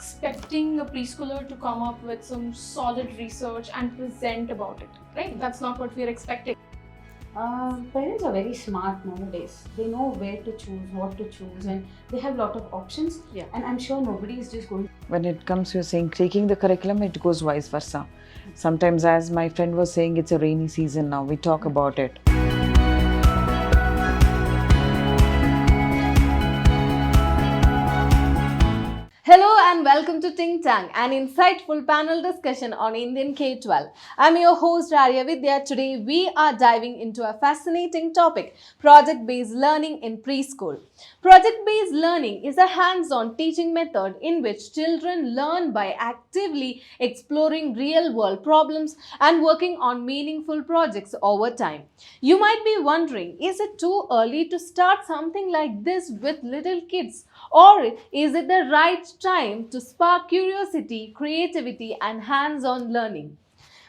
expecting a preschooler to come up with some solid research and present about it, right? That's not what we're expecting. Parents are very smart nowadays. They know where to choose, what to choose, and they have a lot of options. Yeah. And I'm sure nobody is just going. When it comes to saying taking the curriculum, it goes vice versa. Sometimes, as my friend was saying, it's a rainy season now. We talk about it. Hello and welcome to Think Tank, an insightful panel discussion on Indian K-12. I'm your host Arya Vidya. Today we are diving into a fascinating topic, project-based learning in preschool. Project-based learning is a hands-on teaching method in which children learn by actively exploring real-world problems and working on meaningful projects over time. You might be wondering, is it too early to start something like this with little kids? Or is it the right time to spark curiosity, creativity, and hands-on learning?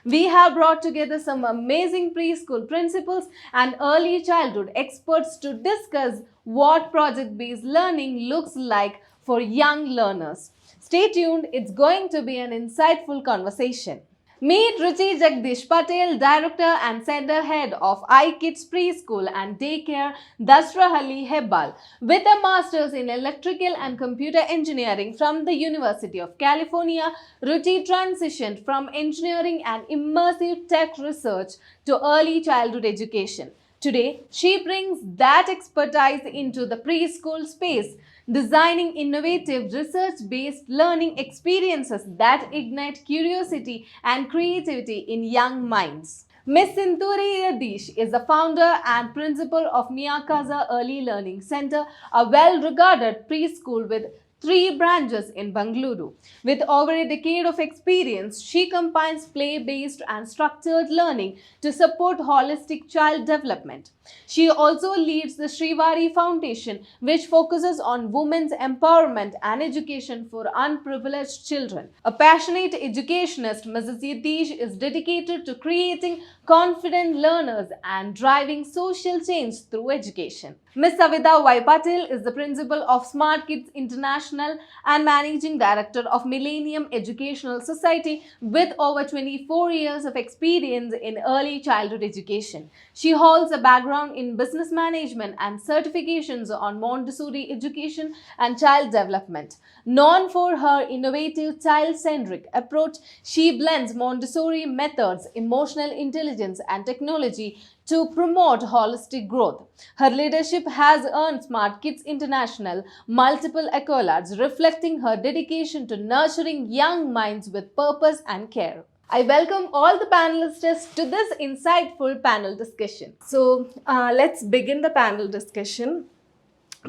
We have brought together some amazing preschool principals and early childhood experts to discuss what project-based learning looks like for young learners. Stay tuned, it's going to be an insightful conversation. Meet Ruchi Jagdish, Patel, Director and Center Head of iKids Preschool and Daycare, Dasrahalli, Hebbal. With a Master's in Electrical and Computer Engineering from the University of California, Ruchi transitioned from engineering and immersive tech research to early childhood education. Today, she brings that expertise into the preschool space, designing innovative research-based learning experiences that ignite curiosity and creativity in young minds. Ms. Sindoori Yateesh is the founder and principal of Miyakaza Early Learning Center, a well-regarded preschool with 3 branches in Bengaluru. With over a decade of experience, she combines play-based and structured learning to support holistic child development. She also leads the Srivari Foundation, which focuses on women's empowerment and education for unprivileged children. A passionate educationist, Mrs. Yateesh is dedicated to creating confident learners and driving social change through education. Ms. Savita Y. Patel is the principal of Smart Kids International and managing director of Millennium Educational Society with over 24 years of experience in early childhood education. She holds a background in business management and certifications on Montessori education and child development. Known for her innovative child-centric approach, she blends Montessori methods, emotional intelligence, and technology to promote holistic growth. Her leadership has earned Smart Kids International multiple accolades, reflecting her dedication to nurturing young minds with purpose and care. I welcome all the panelists to this insightful panel discussion. So, let's begin the panel discussion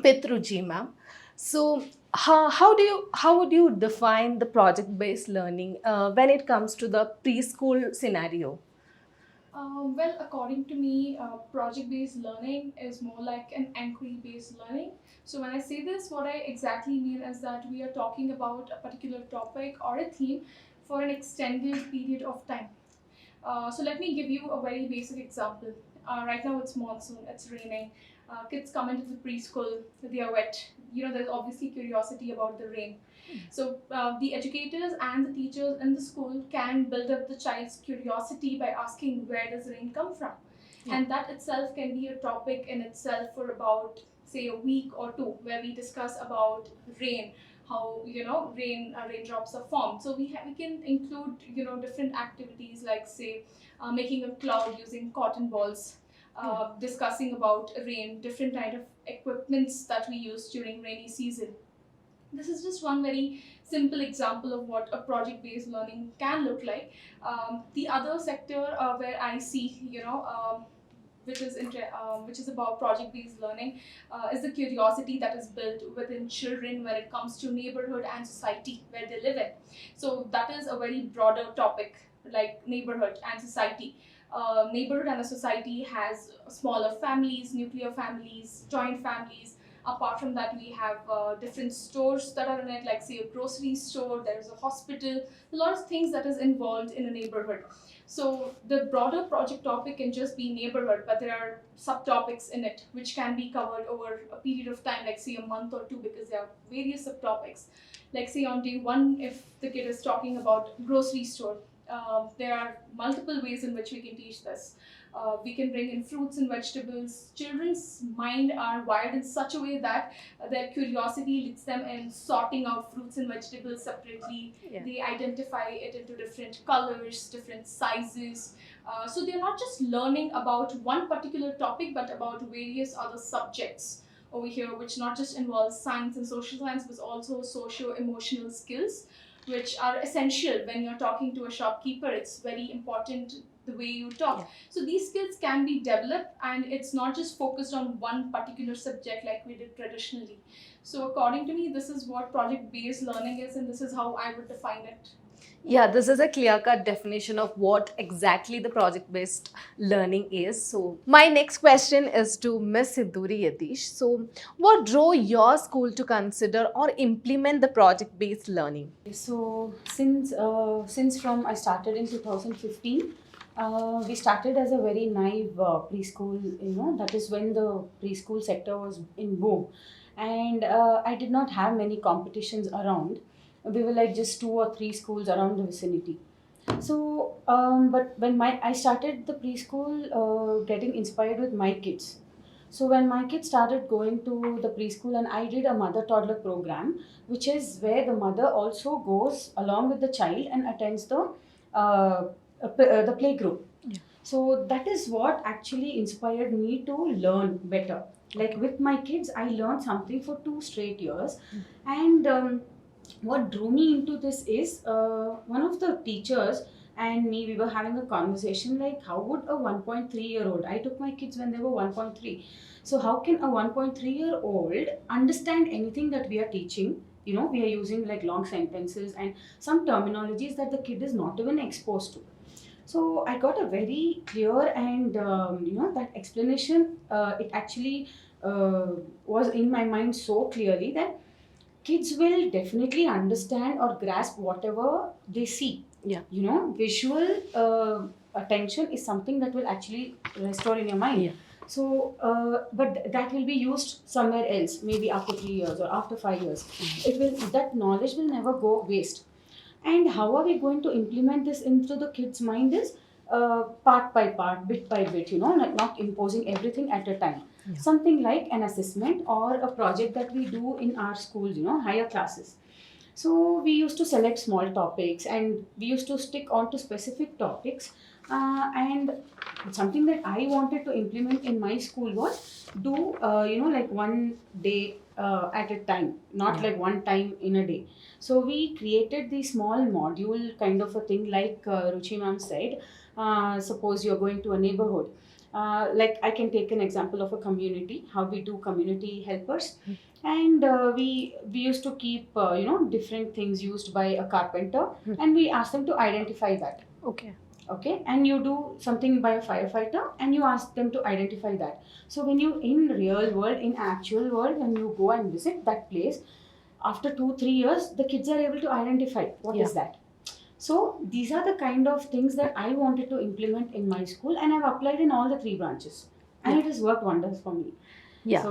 with Ruchi ma'am. So, how would you define the project-based learning when it comes to the preschool scenario? Well, according to me, project-based learning is more like an inquiry-based learning. So when I say this, what I exactly mean is that we are talking about a particular topic or a theme for an extended period of time. So let me give you a very basic example. Right now it's monsoon, it's raining. Kids come into the preschool, they are wet. There's obviously curiosity about the rain. So the educators and the teachers in the school can build up the child's curiosity by asking where does rain come from. Yeah. And that itself can be a topic in itself for about, say, a week or two, where we discuss about rain, how raindrops are formed. So we can include different activities like, say, making a cloud using cotton balls, discussing about rain, different kind of equipments that we use during rainy season. This is just one very simple example of what a project-based learning can look like. The other sector where I see, which is about project-based learning, is the curiosity that is built within children when it comes to neighborhood and society where they live in. So that is a very broader topic, like neighborhood and society. Neighborhood and a society has smaller families, nuclear families, joint families, Apart from that, we have different stores that are in it, like say a grocery store, there's a hospital, a lot of things that is involved in a neighborhood. So the broader project topic can just be neighborhood, but there are subtopics in it which can be covered over a period of time, like say a month or two, because there are various subtopics. Like say on day one, if the kid is talking about grocery store, there are multiple ways in which we can teach this. We can bring in fruits and vegetables. Children's mind are wired in such a way that their curiosity leads them in sorting out fruits and vegetables separately. Yeah. They identify it into different colors, different sizes. So they're not just learning about one particular topic, but about various other subjects over here, which not just involves science and social science, but also socio-emotional skills, which are essential when you're talking to a shopkeeper. It's very important the way you talk. Yeah. So these skills can be developed, and it's not just focused on one particular subject like we did traditionally. So according to me, this is what project-based learning is, and this is how I would define it. Yeah, this is a clear-cut definition of what exactly the project-based learning is. So, my next question is to Ms. Sindoori Yateesh. So, what drove your school to consider or implement the project-based learning? So since from I started in 2015, we started as a very naive preschool. That is when the preschool sector was in boom, and I did not have many competitions around. We were like just 2 or 3 schools around the vicinity. So, but when I started the preschool, getting inspired with my kids. So when my kids started going to the preschool, and I did a mother toddler program, which is where the mother also goes along with the child and attends the play group. Yeah. So that is what actually inspired me to learn better. Like with my kids, I learned something for 2 straight years, and what drew me into this is one of the teachers and me, we were having a conversation like, how would a 1.3-year-old, I took my kids when they were 1.3, so how can a 1.3-year-old understand anything that we are teaching? We are using like long sentences and some terminologies that the kid is not even exposed to. So I got a very clear and that explanation, it actually was in my mind so clearly that kids will definitely understand or grasp whatever they see. Yeah. Visual attention is something that will actually restore in your mind. Yeah. So, but that will be used somewhere else, maybe after 3 years or after 5 years. That knowledge will never go waste. And how are we going to implement this into the kid's mind is part by part, bit by bit, like not imposing everything at a time. Yeah. Something like an assessment or a project that we do in our schools, higher classes. So we used to select small topics and we used to stick on to specific topics. And something that I wanted to implement in my school was do, like one day at a time, not like one time in a day. So we created the small module kind of a thing, like Ruchi ma'am said. Suppose you're going to a neighborhood. Like I can take an example of a community, how we do community helpers. And we used to keep, different things used by a carpenter, and we ask them to identify that. Okay, and you do something by a firefighter and you ask them to identify that. So when you in real world, in actual world, when you go and visit that place, after 2-3 years, the kids are able to identify what is that. So these are the kind of things that I wanted to implement in my school, and I've applied in all the 3 branches, and it has worked wonders for me. Yeah.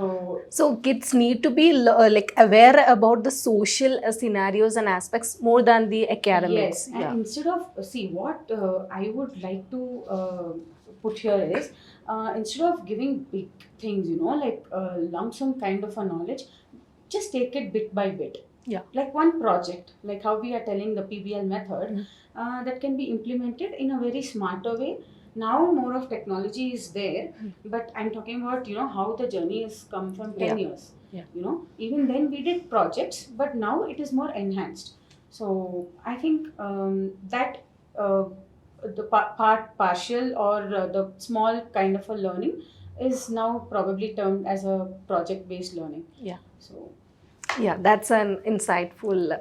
So kids need to be like aware about the social scenarios and aspects more than the academics. Yes, and instead of what I would like to put here is instead of giving big things, like lump sum kind of a knowledge, just take it bit by bit. Yeah. Like one project, like how we are telling the PBL method, that can be implemented in a very smarter way. Now more of technology is there, but I'm talking about, how the journey has come from 10 years. Yeah. Even then we did projects, but now it is more enhanced. So I think that the partial or the small kind of a learning is now probably termed as a project-based learning. Yeah. So yeah, that's an insightful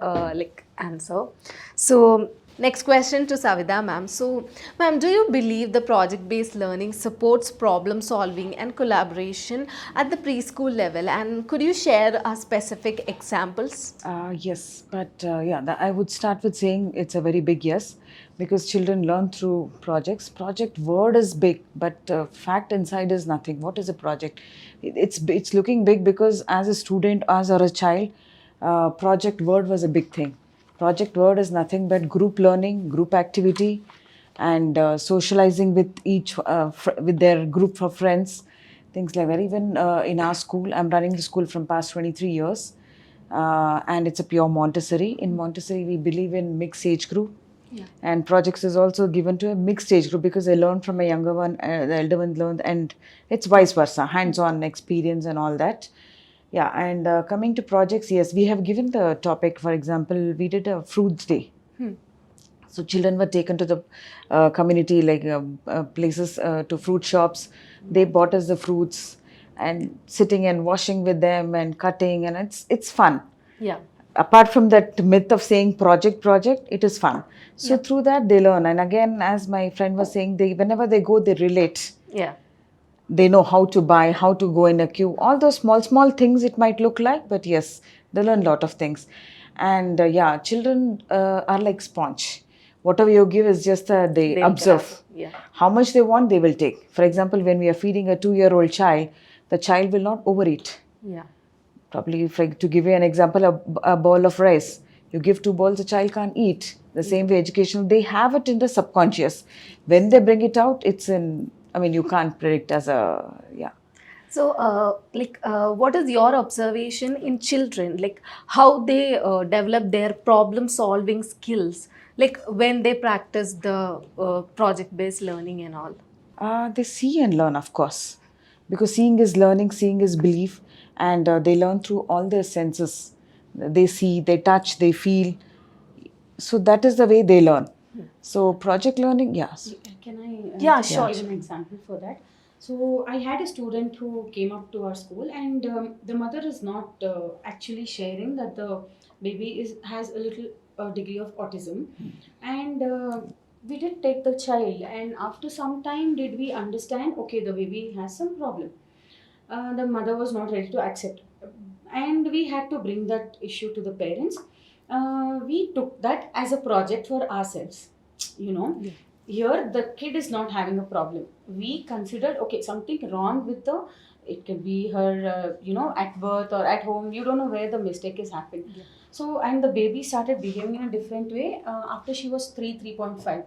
answer. So Next question to Savida ma'am. So, ma'am, do you believe the project-based learning supports problem solving and collaboration at the preschool level? And could you share specific examples? Yes, but I would start with saying it's a very big yes, because children learn through projects. Project word is big, but fact inside is nothing. What is a project? It's looking big because as a student, as or a child, project word was a big thing. Project word is nothing but group learning, group activity, and socializing with with their group of friends, things like that. Even in our school, I'm running the school from past 23 years, and it's a pure Montessori. In Montessori, we believe in mixed age group. Yeah. And projects is also given to a mixed age group because they learn from a younger one, the elder one learns, and it's vice versa, hands-on experience and all that. Yeah, and coming to projects, yes, we have given the topic. For example, we did a fruits day. So children were taken to the community, like places, to fruit shops. They bought us the fruits and sitting and washing with them and cutting, and it's fun. Yeah. Apart from that myth of saying project, it is fun. So through that they learn. And again, as my friend was saying, they whenever they go, they relate. Yeah. They know how to buy, how to go in a queue, all those small things it might look like, but yes, they learn a lot of things. And children are like sponge. Whatever you give is just they observe. grab. Yeah. How much they want, they will take. For example, when we are feeding a 2-year-old child, the child will not overeat. Yeah. Probably, to give you an example, a bowl of rice, you give 2 bowls, the child can't eat. The same way, educational, they have it in the subconscious. When they bring it out, it's in, you can't predict as a, So, what is your observation in children? Like how they develop their problem-solving skills, like when they practice the project-based learning and all. They see and learn, of course, because seeing is learning, seeing is belief, and they learn through all their senses. They see, they touch, they feel. So that is the way they learn. So project learning, yes. Can I Yeah, just sure. give an example for that? So I had a student who came up to our school, and the mother is not actually sharing that the baby has a little degree of autism, and we did take the child, and after some time did we understand, okay, the baby has some problem. The mother was not ready to accept, and we had to bring that issue to the parents. We took that as a project for ourselves, you know. Yeah. Here the kid is not having a problem. We considered, okay, something wrong with the, it can be her at birth or at home, you don't know where the mistake is happened. Yeah. So, and the baby started behaving in a different way after she was 3.5.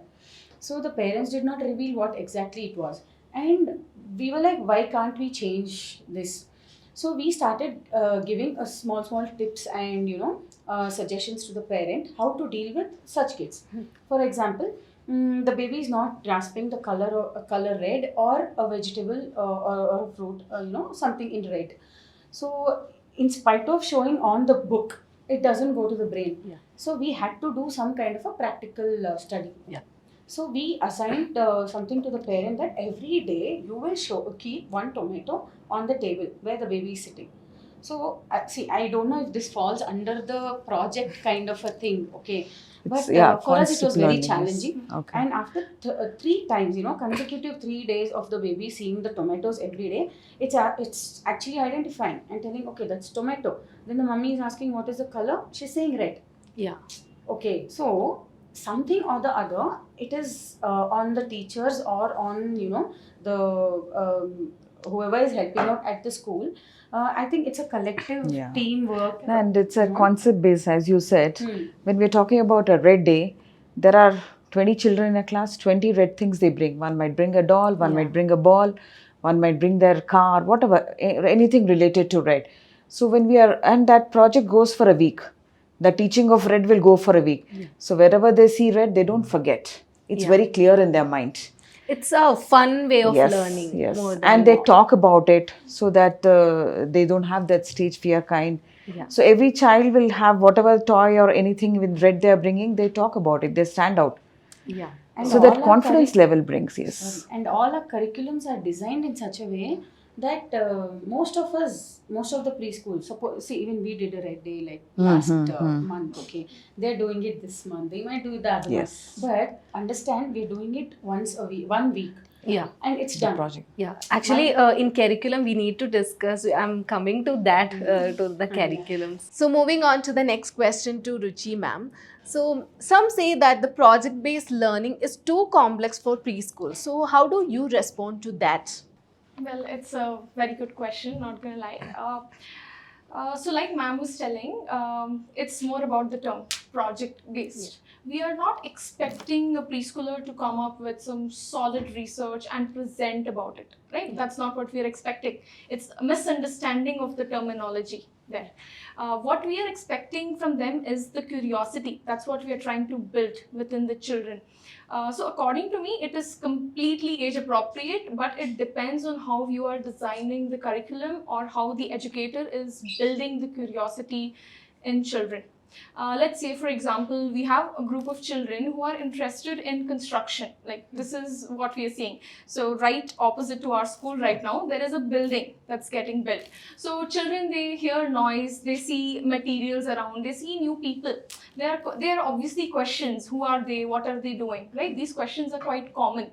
So the parents did not reveal what exactly it was, and we were like, why can't we change this? So we started giving a small tips and suggestions to the parent how to deal with such kids. For example, the baby is not grasping the color red or a vegetable or a fruit, something in red. So in spite of showing on the book, it doesn't go to the brain. Yeah. So we had to do some kind of a practical study. Yeah. So we assigned something to the parent that every day you will keep one tomato on the table where the baby is sitting. So see, I don't know if this falls under the project kind of a thing, okay? But for us it was very challenging. Okay. And after 3 times, consecutive 3 days of the baby seeing the tomatoes every day, it's actually identifying and telling, okay, that's tomato. Then the mummy is asking what is the color. She's saying red. Yeah. Okay, so something or the other, it is on the teachers or on the whoever is helping out at the school. I think it's a collective teamwork, and it's a concept based, as you said. When we're talking about a red day, there are 20 children in a class, 20 red things they bring. One might bring a doll, one might bring a ball, one might bring their car, whatever, anything related to red. So when and that project goes for a week. The teaching of red will go for a week. So wherever they see red, they don't forget. It's very clear in their mind. It's a fun way of learning. Yes, more than and they talk about it so that they don't have that stage fear kind. Yeah. So every child will have whatever toy or anything with red they are bringing, they talk about it, they stand out. Yeah. And so that confidence level brings, yes. And all our curriculums are designed in such a way that most of the preschool, suppose, see, even we did a red day like last month, okay? They're doing it this month, they might do it the other Yes. month. But understand, we're doing it once a week, 1 week. Yeah. And it's The done. project. Yeah, actually, in curriculum, we need to discuss. I'm coming to that, to the curriculums. So, moving on to the next question to Ruchi ma'am. So, some say that the project based learning is too complex for preschool. So, how do you respond to that? Well, it's a very good question, not gonna lie. So like ma'am was telling, it's more about the term project based. We are not expecting a preschooler to come up with some solid research and present about it, right? That's not what we are expecting. It's a misunderstanding of the terminology there. What we are expecting from them is the curiosity. That's what we are trying to build within the children. So according to me, it is completely age appropriate, but it depends on how you are designing the curriculum or how the educator is building the curiosity in children. Let's say, for example, we have a group of children who are interested in construction. Like, this is what we are seeing. So right opposite to our school right now, there is a building that's getting built. So children, they hear noise, they see materials around, they see new people. There are obviously questions. Who are they? What are they doing? Right? These questions are quite common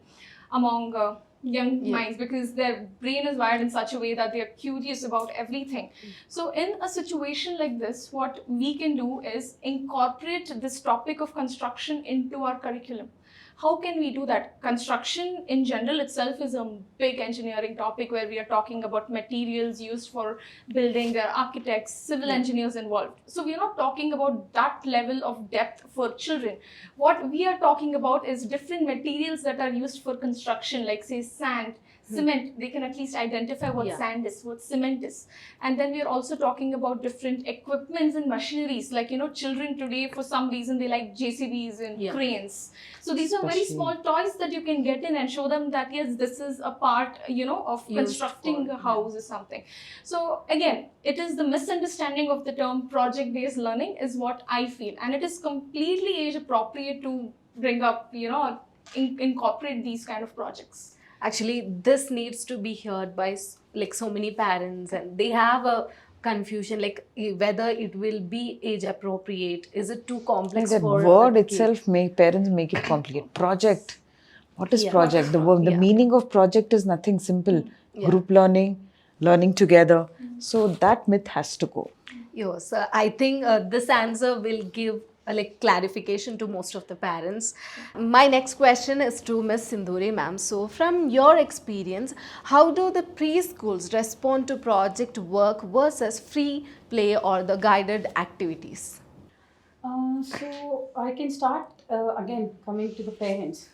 among young minds, because their brain is wired in such a way that they are curious about everything. So in a situation like this, what we can do is incorporate this topic of construction into our curriculum. How can we do that? Construction in general itself is a big engineering topic where we are talking about materials used for building. There are architects, civil engineers involved. So we are not talking about that level of depth for children. What we are talking about is different materials that are used for construction, like say sand, cement. They can at least identify what sand is, what cement is. And then we are also talking about different equipments and machineries. Like, children today, for some reason, they like JCBs and cranes. So these are very small toys that you can get in and show them that, yes, this is a part, of constructing a house or something. So again, it is the misunderstanding of the term project-based learning is what I feel. And it is completely age appropriate to bring up, incorporate these kind of projects. Actually, this needs to be heard by like so many parents, and they have a confusion like whether it will be age appropriate. Is it too complex That for word a kid? itself, parents make it complicated. Project. What is Yeah. project? The meaning of project is nothing simple. Yeah. Group learning together. So that myth has to go. Yes, I think this answer will give like clarification to most of the parents. My next question is to Miss Sindoori ma'am. So from your experience, how do the preschools respond to project work versus free play or the guided activities? So I can start again coming to the parents.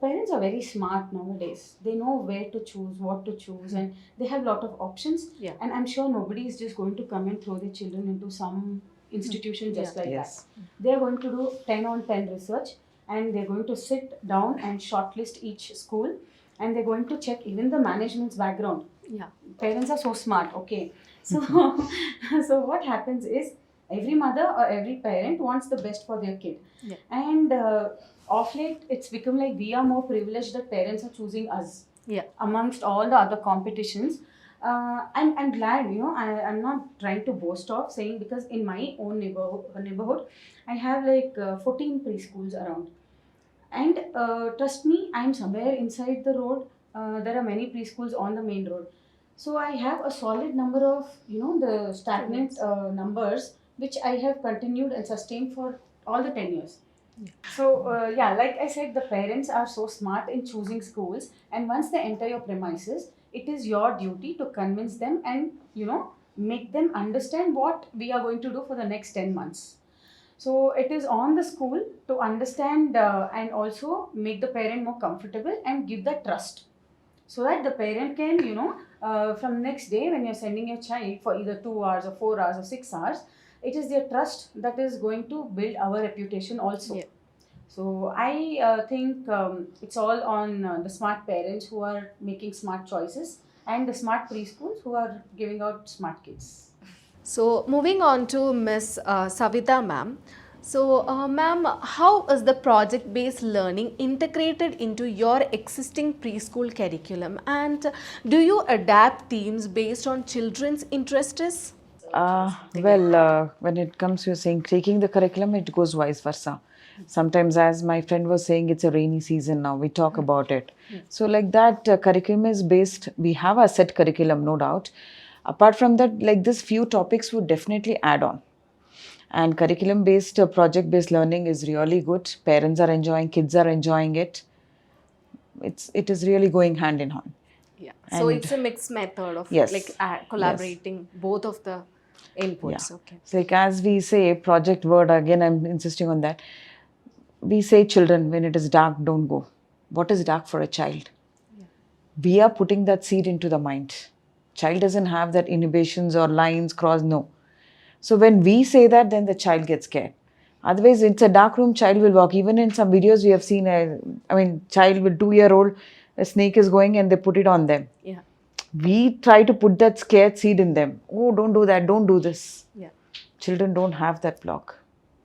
Parents are very smart nowadays. They know where to choose, what to choose, and they have a lot of options. Yeah. And I'm sure nobody is just going to come and throw their children into some institution just like Yes. that. They're going to do 10 on 10 research, and they're going to sit down and shortlist each school, and they're going to check even the management's background. Yeah. Parents are so smart, okay? So, so what happens is every mother or every parent wants the best for their kid. Yeah. And of late, it's become like we are more privileged that parents are choosing us amongst all the other competitions. I'm glad, I'm not trying to boast of saying, because in my own neighborhood, I have like 14 preschools around. And trust me, I'm somewhere inside the road. There are many preschools on the main road. So I have a solid number of, the stagnant numbers, which I have continued and sustained for all the 10 years. So, like I said, the parents are so smart in choosing schools, and once they enter your premises, it is your duty to convince them and, make them understand what we are going to do for the next 10 months. So, it is on the school to understand and also make the parent more comfortable and give that trust. So that the parent can, from next day when you're sending your child for either 2 hours or 4 hours or 6 hours, it is their trust that is going to build our reputation also. Yeah. So I think it's all on the smart parents who are making smart choices, and the smart preschools who are giving out smart kids. So moving on to Miss Savita ma'am. So, ma'am, how is the project-based learning integrated into your existing preschool curriculum, and do you adapt themes based on children's interests? When it comes to saying taking the curriculum, it goes vice versa. Sometimes, as my friend was saying, it's a rainy season now, we talk about it. So, like that, curriculum is based, we have a set curriculum, no doubt. Apart from that, like this, few topics would definitely add on. And curriculum based, project based learning is really good. Parents are enjoying, kids are enjoying it. It is really going hand in hand. Yeah. So And it's a mixed method of like yes, yes. collaborating both of the Yeah. inputs. Okay. So like as we say, project word, again, I'm insisting on that. We say children, when it is dark, don't go. What is dark for a child? We are putting that seed into the mind. Child doesn't have that inhibitions or lines cross, no. So when we say that, then the child gets scared. Otherwise, it's a dark room, child will walk. Even in some videos we have seen, child with 2-year-old, a snake is going and they put it on them. Yeah. We try to put that scared seed in them. Oh, don't do that, don't do this. Yeah. Children don't have that block.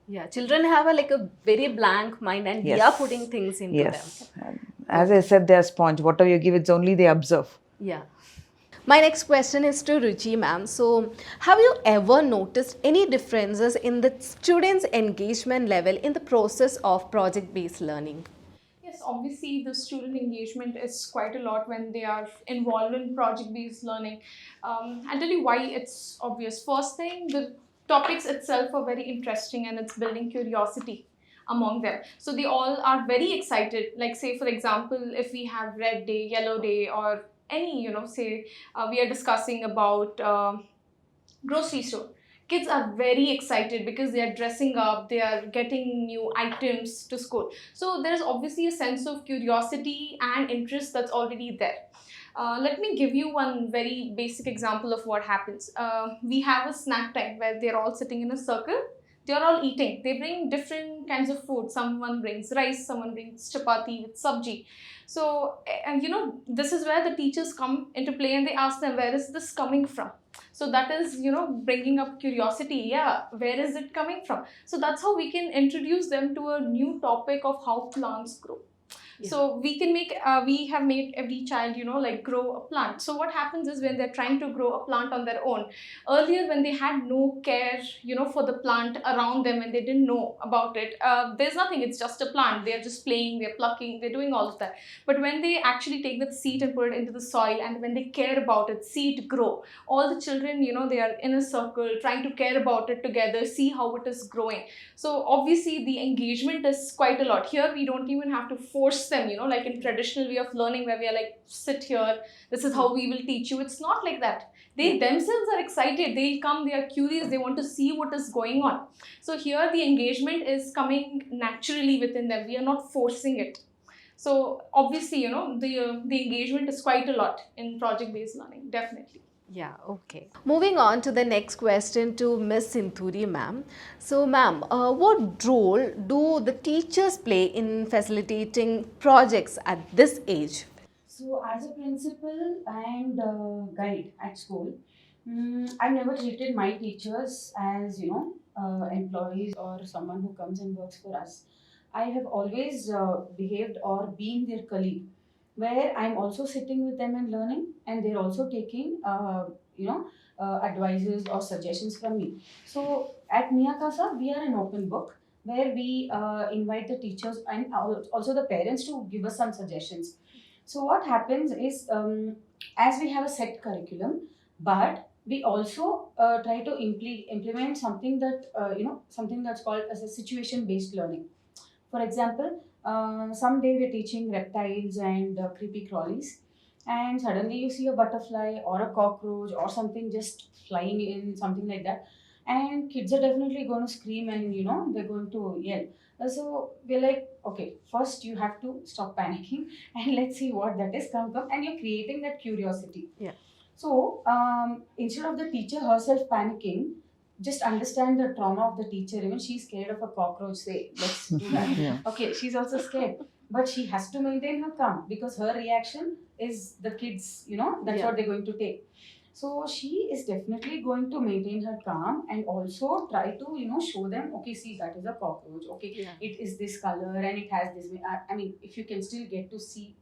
Yeah. Children have a very blank mind, and we are Yes. putting things into Yes. them. As I said, they are sponge. Whatever you give, it's only they observe. Yeah. My next question is to Ruchi ma'am. So, have you ever noticed any differences in the students' engagement level in the process of project-based learning? Yes, obviously the student engagement is quite a lot when they are involved in project-based learning. I'll tell you why it's obvious. First thing, the topics itself are very interesting and it's building curiosity among them. So they all are very excited. Like say for example, if we have red day, yellow day, or any, say we are discussing about grocery store. Kids are very excited because they are dressing up, they are getting new items to school. So there's obviously a sense of curiosity and interest that's already there. Let me give you one very basic example of what happens. We have a snack time where they're all sitting in a circle. They're all eating. They bring different kinds of food. Someone brings rice, someone brings chapati with sabji. So, and this is where the teachers come into play and they ask them, where is this coming from? So that is, bringing up curiosity. Yeah, where is it coming from? So that's how we can introduce them to a new topic of how plants grow. Yeah. So we have made every child, grow a plant. So what happens is when they're trying to grow a plant on their own, earlier when they had no care, for the plant around them and they didn't know about it, there's nothing, it's just a plant. They're just playing, they're plucking, they're doing all of that. But when they actually take the seed and put it into the soil and when they care about it, see it grow, all the children, they are in a circle trying to care about it together, see how it is growing. So obviously the engagement is quite a lot. Here we don't even have to force them, like in traditional way of learning where we are like, sit here, this is how we will teach you. It's not like that. They themselves are excited. They'll come, they are curious, they want to see what is going on. So here the engagement is coming naturally within them. We are not forcing it. So obviously, the engagement is quite a lot in project-based learning, definitely. Yeah, okay. Moving on to the next question to Miss Sindoori ma'am. So ma'am, what role do the teachers play in facilitating projects at this age? So, as a principal and guide at school, I never treated my teachers as employees or someone who comes and works for us. I have always behaved or been their colleague, where I'm also sitting with them and learning, and they're also taking advices or suggestions from me. So at Miyakasa, we are an open book where we invite the teachers and also the parents to give us some suggestions. So what happens is, as we have a set curriculum, but we also try to implement something that something that's called as a situation based learning. For example, someday we're teaching reptiles and creepy crawlies, and suddenly you see a butterfly or a cockroach or something just flying in, something like that, and kids are definitely going to scream and they're going to yell. So we're like, okay, first you have to stop panicking and let's see what that is. Come, and you're creating that curiosity. Yeah. So instead of the teacher herself panicking, just understand the trauma of the teacher. Even she's scared of a cockroach, say, let's do that. Yeah. Okay, she's also scared. But she has to maintain her calm because her reaction is the kids, that's Yeah. what they're going to take. So she is definitely going to maintain her calm and also try to, show them, okay, see, that is a cockroach. Okay, Yeah. it is this color and it has this. I mean, if you can still get to see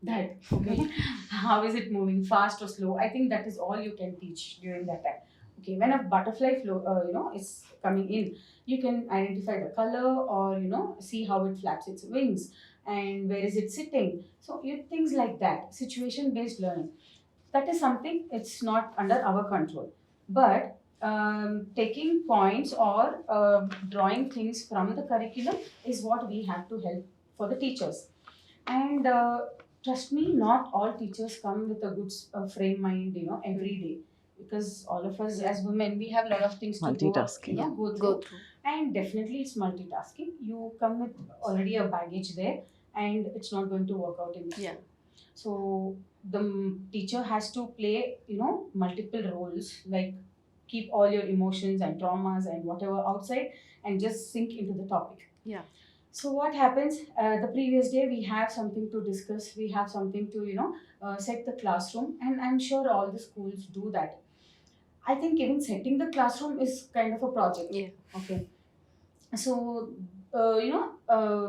that, okay, how is it moving, fast or slow? I think that is all you can teach during that time. Okay, when a butterfly is coming in, you can identify the color or see how it flaps its wings and where is it sitting. So things like that, situation based learning, that is something it's not under our control, but taking points or drawing things from the curriculum is what we have to help for the teachers. And trust me, not all teachers come with a good frame mind, every day, because all of us as women, we have a lot of things to Multitasking. go through. Go through. And definitely it's multitasking. You come with already a baggage there, and it's not going to work out in school. Yeah. So the teacher has to play, multiple roles, like keep all your emotions and traumas and whatever outside and just sink into the topic. Yeah. So what happens, the previous day we have something to discuss, we have something to, set the classroom, and I'm sure all the schools do that. I think even setting the classroom is kind of a project. Yeah. Okay. So,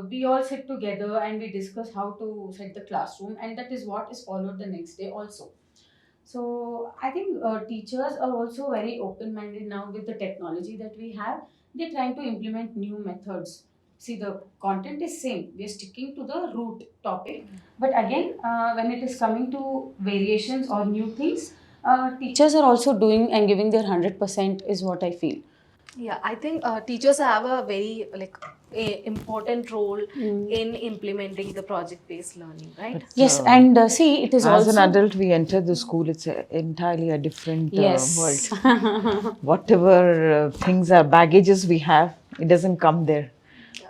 we all sit together and we discuss how to set the classroom, and that is what is followed the next day also. So, I think teachers are also very open minded now with the technology that we have. They're trying to implement new methods. See, the content is same. We are sticking to the root topic, but again, when it is coming to variations or new things, teachers are also doing and giving their 100% is what I feel. Yeah, I think teachers have a very important role in implementing the project-based learning, right? Yes, and see, it is As also an adult, we enter the school, it's entirely a different yes world. Whatever things are, baggages we have, it doesn't come there.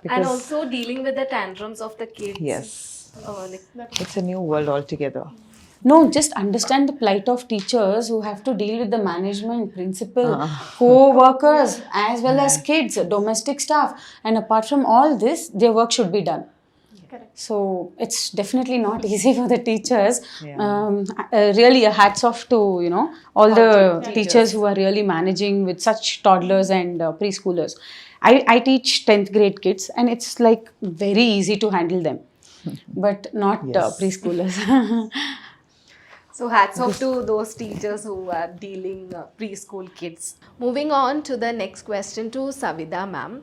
And also dealing with the tantrums of the kids. Yes, Like it's a new world altogether. No, just understand the plight of teachers who have to deal with the management, principal, co-workers, as well as kids, domestic staff. And apart from all this, their work should be done. correct. So it's definitely not easy for the teachers. Yeah. Really, a hats off to all the teachers who are really managing with such toddlers and preschoolers. I teach 10th grade kids, and it's like very easy to handle them, but not Yes. preschoolers. So hats off to those teachers who are dealing preschool kids. Moving on to the next question to Savida ma'am.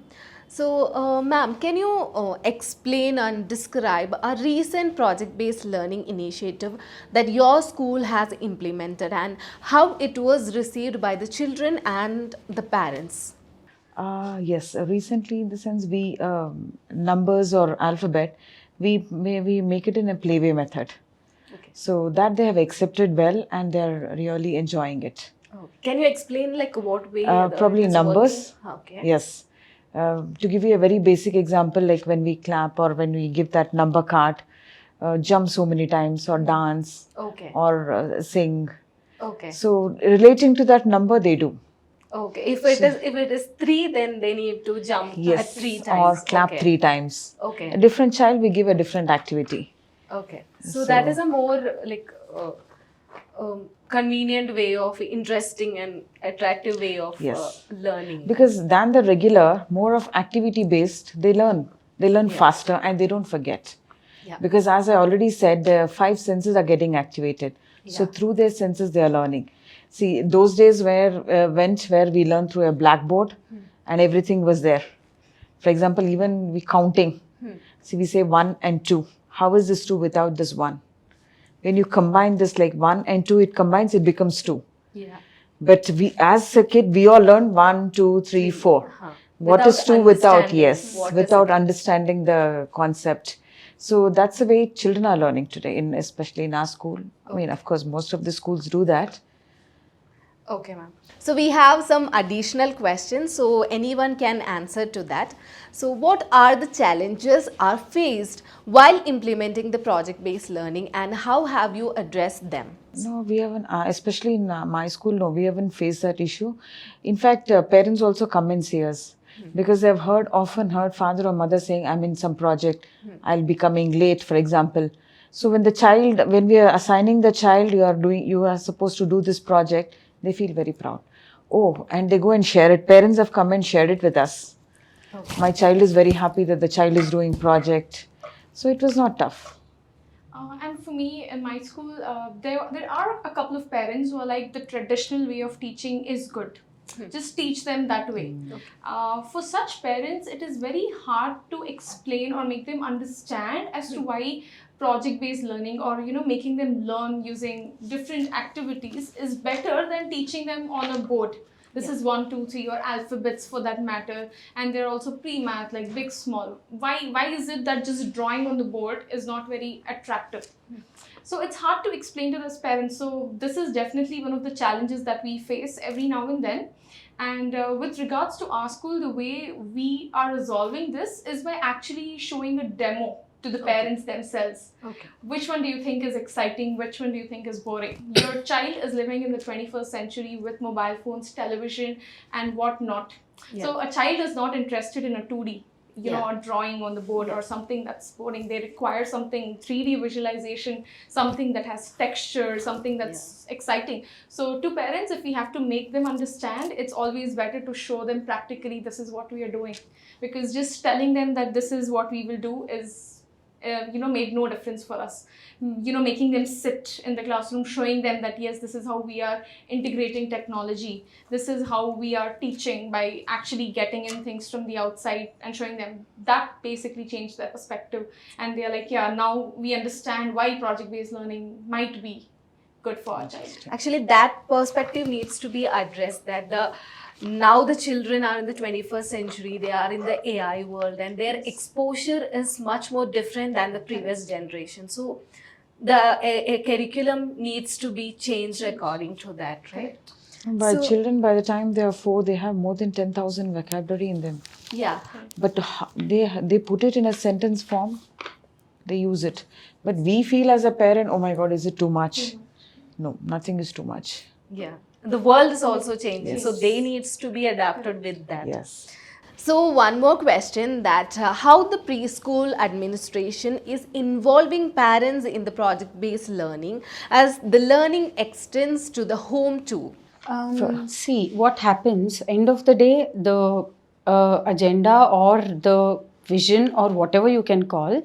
So ma'am, can you explain and describe a recent project-based learning initiative that your school has implemented and how it was received by the children and the parents? Yes, recently, in the sense we numbers or alphabet, we make it in a playway method. Okay. So that they have accepted well, and they're really enjoying it. Can you explain like what way? Probably it is numbers. working? Okay. Yes. To give you a very basic example, like when we clap or when we give that number card, jump so many times or dance Okay. or sing. Okay. So relating to that number, they do. Okay. If it is 3, then they need to jump at Yes. 3 times. Or clap Okay. 3 times. Okay. A different child, we give a different activity. Okay. So that is a more like convenient way of interesting and attractive way of Yes. learning. Because than the regular, more of activity based, they learn. They learn faster and they don't forget. Yeah. Because as I already said, their 5 senses are getting activated. So Yeah. through their senses, they are learning. See, those days where we learned through a blackboard and everything was there. For example, even we counting. See, we say 1 and 2. How is this 2 without this 1? When you combine this like 1 and 2, it combines, it becomes 2. Yeah. But we, as a kid, we all learn 1, 2, 3, 4. What Without is 2 without? understanding Yes, what is without it. understanding the concept. So that's the way children are learning today, especially in our school. I mean, of course, most of the schools do that. Okay, ma'am. So we have some additional questions, so anyone can answer to that. So what are the challenges are faced while implementing the project-based learning, and how have you addressed them? No, we haven't, especially in my school, no, we haven't faced that issue. In fact, parents also come and see us because they've often heard father or mother saying, I'm in some project, I'll be coming late, for example. So when we are assigning the child, you are supposed to do this project, they feel very proud. Oh, and they go and share it. Parents have come and shared it with us. Okay. My child is very happy that the child is doing project. So it was not tough. And for me, in my school, there are a couple of parents who are like, the traditional way of teaching is good. Just teach them that way. For such parents, it is very hard to explain or make them understand as to why project-based learning, or making them learn using different activities, is better than teaching them on a board. This is 1, 2, 3, or alphabets for that matter. And they're also pre-math, like big, small. Why is it that just drawing on the board is not very attractive? So it's hard to explain to those parents. So this is definitely one of the challenges that we face every now and then. And with regards to our school, the way we are resolving this is by actually showing a demo to the parents themselves. Okay. Which one do you think is exciting? Which one do you think is boring? Your child is living in the 21st century with mobile phones, television, and whatnot. So a child is not interested in a 2D, or drawing on the board or something that's boring. They require something 3D visualization, something that has texture, something that's exciting. So to parents, if we have to make them understand, it's always better to show them practically this is what we are doing. Because just telling them that this is what we will do is made no difference for us. Making them sit in the classroom, showing them that yes, this is how we are integrating technology. This is how we are teaching, by actually getting in things from the outside and showing them. That basically changed their perspective. And they're like, yeah, now we understand why project-based learning might be good for our child. Actually, that perspective needs to be addressed, that now the children are in the 21st century, they are in the AI world, and their exposure is much more different than the previous generation. So the a curriculum needs to be changed according to that, right? Children, by the time they are 4, they have more than 10,000 vocabulary in them. Yeah. But they put it in a sentence form, they use it. But we feel as a parent, oh my God, is it too much? No, nothing is too much. Yeah. The world is also changing, so they needs to be adapted with that. Yes. So one more question, that how the preschool administration is involving parents in the project-based learning, as the learning extends to the home too. See, what happens, end of the day, the agenda or the vision or whatever you can call,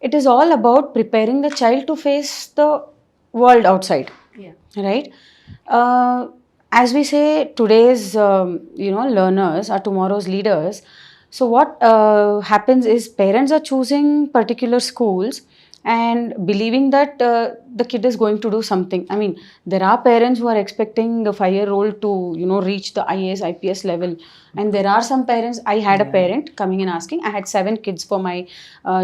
it is all about preparing the child to face the world outside. Yeah. Right? As we say, today's learners are tomorrow's leaders. So what happens is, parents are choosing particular schools and believing that the kid is going to do something. I mean, there are parents who are expecting a 5-year-old to reach the IAS, IPS level, and there are some parents. I had a parent coming and asking. I had 7 kids for my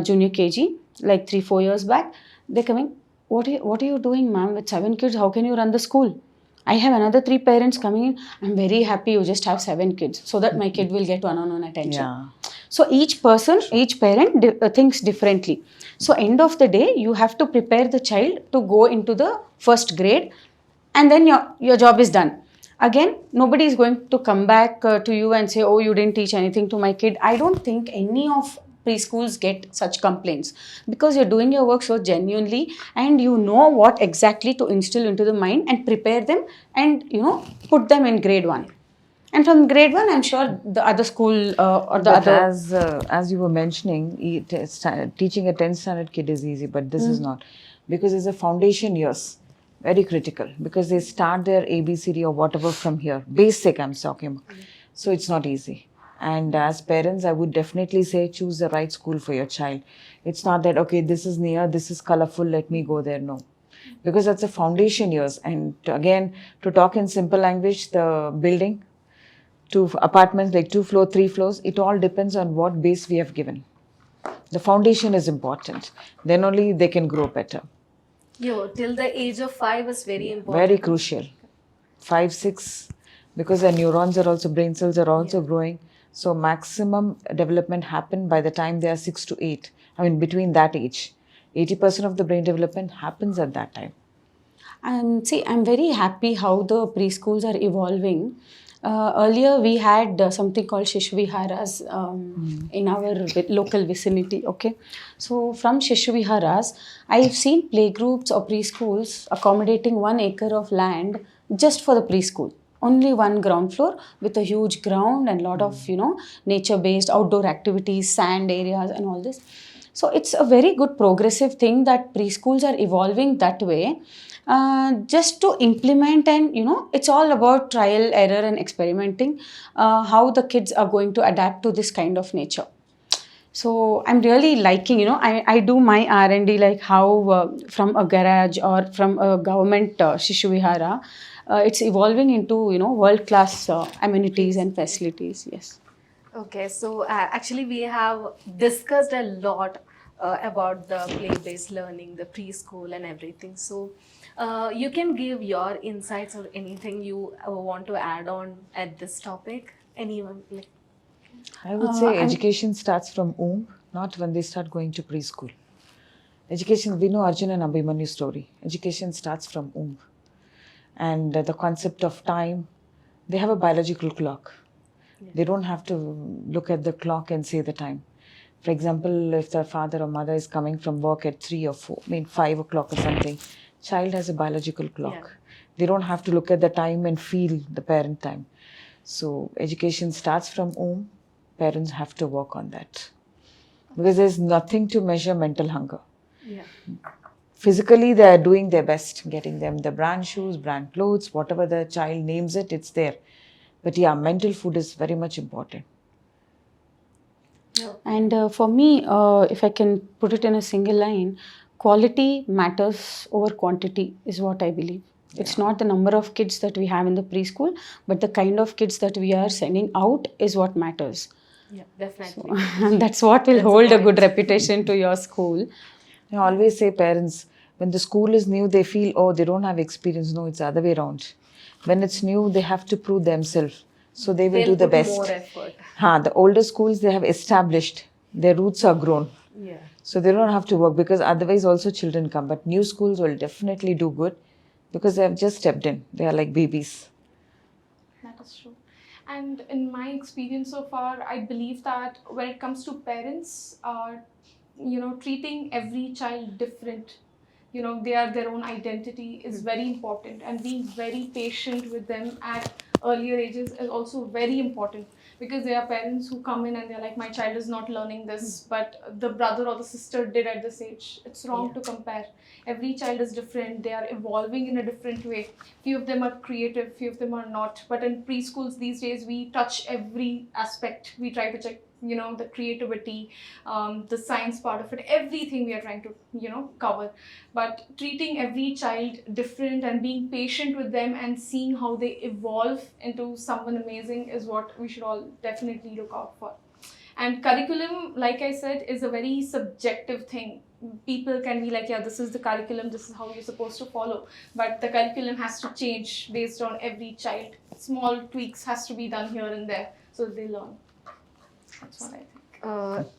junior KG, like 3-4 years back. They're coming, what are you doing, ma'am, with 7 kids? How can you run the school? I have another 3 parents coming in. I'm very happy you just have 7 kids, so that my kid will get one-on-one attention. Yeah. So each person, each parent thinks differently. So end of the day, you have to prepare the child to go into the first grade, and then your job is done. Again, nobody is going to come back to you and say, oh, you didn't teach anything to my kid. I don't think any of preschools get such complaints, because you're doing your work so genuinely, and you know what exactly to instill into the mind and prepare them, and put them in grade 1. And from grade 1, I'm sure the other school or the other... As you were mentioning, teaching a 10th standard kid is easy, but this is not. Because it's a foundation years, very critical. Because they start their ABCD or whatever from here. Basic, I'm talking about. So it's not easy. And as parents, I would definitely say, choose the right school for your child. It's not that, okay, this is near, this is colorful, let me go there. No. Because that's a foundation years. And again, to talk in simple language, the building, 2 apartments, like 2 floors, 3 floors, it all depends on what base we have given. The foundation is important. Then only they can grow better. Till the age of 5 is very important. Very crucial. 5, 6, because the neurons are also, brain cells are also growing. So maximum development happen by the time they are 6 to 8. I mean, between that age. 80% of the brain development happens at that time. See, I'm very happy how the preschools are evolving. Earlier, we had something called Shishviharas in our local vicinity. Okay, so from Shishviharas, I've seen playgroups or preschools accommodating 1 acre of land just for the preschool. Only one ground floor with a huge ground and lot of nature-based outdoor activities, sand areas, and all this. So it's a very good progressive thing that preschools are evolving that way, just to implement, and it's all about trial error and experimenting, how the kids are going to adapt to this kind of nature. So I'm really liking, I do my R&D, like how from a garage or from a government Shishu Vihara, it's evolving into world-class amenities and facilities. Yes. Okay, so actually we have discussed a lot about the play-based learning, the preschool and everything. So you can give your insights or anything you want to add on at this topic. Anyone? Like, I would say education starts from womb, not when they start going to preschool. Education, we know Arjun and Abhimanyu story. Education starts from womb. And the concept of time, they have a biological clock. Yeah. They don't have to look at the clock and say the time. For example, if the father or mother is coming from work at 3 or 4, 5 o'clock or something, child has a biological clock. Yeah. They don't have to look at the time and feel the parent time. So education starts from womb. Parents have to work on that. Because there's nothing to measure mental hunger. Yeah. Physically, they are doing their best, getting them the brand shoes, brand clothes, whatever the child names it, it's there. But yeah, mental food is very much important. Yeah. And for me, if I can put it in a single line, quality matters over quantity is what I believe. Yeah. It's not the number of kids that we have in the preschool, but the kind of kids that we are sending out is what matters. Yeah, definitely. So, that's what will hold a good reputation to your school. I always say parents, when the school is new, they feel, oh, they don't have experience. No, it's the other way around. When it's new, they have to prove themselves. So they'll do the best. More effort. The older schools, they have established. Their roots are grown. Yeah. So they don't have to work, because otherwise also children come. But new schools will definitely do good because they have just stepped in. They are like babies. That is true. And in my experience so far, I believe that when it comes to parents, treating every child different, they are their own identity is very important, and being very patient with them at earlier ages is also very important, because there are parents who come in and they're like, my child is not learning this, but the brother or the sister did at this age. It's wrong to compare. Every child is different. They are evolving in a different way. Few of them are creative, few of them are not. But in preschools these days, we touch every aspect. We try to check the creativity, the science part of it, everything we are trying to, cover. But treating every child different and being patient with them and seeing how they evolve into someone amazing is what we should all definitely look out for. And curriculum, like I said, is a very subjective thing. People can be like, yeah, this is the curriculum, this is how you're supposed to follow. But the curriculum has to change based on every child. Small tweaks has to be done here and there so that they learn. That's what I think.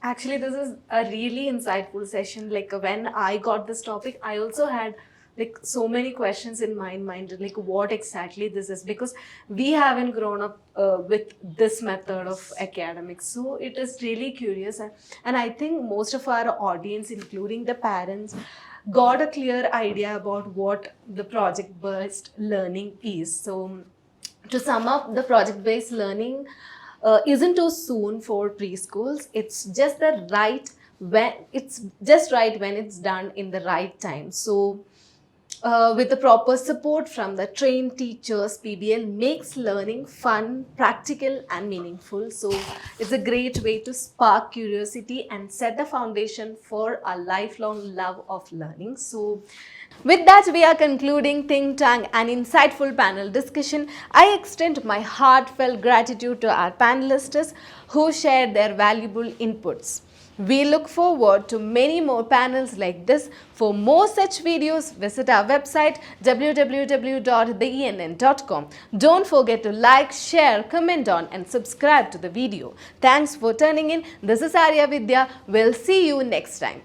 Actually, this is a really insightful session. Like when I got this topic, I also had like so many questions in my mind, like what exactly this is, because we haven't grown up with this method of academics. So it is really curious. And I think most of our audience, including the parents, got a clear idea about what the project-based learning is. So to sum up, the project-based learning isn't too soon for preschools. It's just right when it's done in the right time. So with the proper support from the trained teachers, PBL makes learning fun, practical and meaningful. So it's a great way to spark curiosity and set the foundation for a lifelong love of learning. So with that, we are concluding Think Tank, an insightful panel discussion. I extend my heartfelt gratitude to our panelists who shared their valuable inputs. We look forward to many more panels like this. For more such videos, visit our website www.theenn.com. Don't forget to like, share, comment on and subscribe to the video. Thanks for tuning in. This is Arya Vidya. We'll see you next time.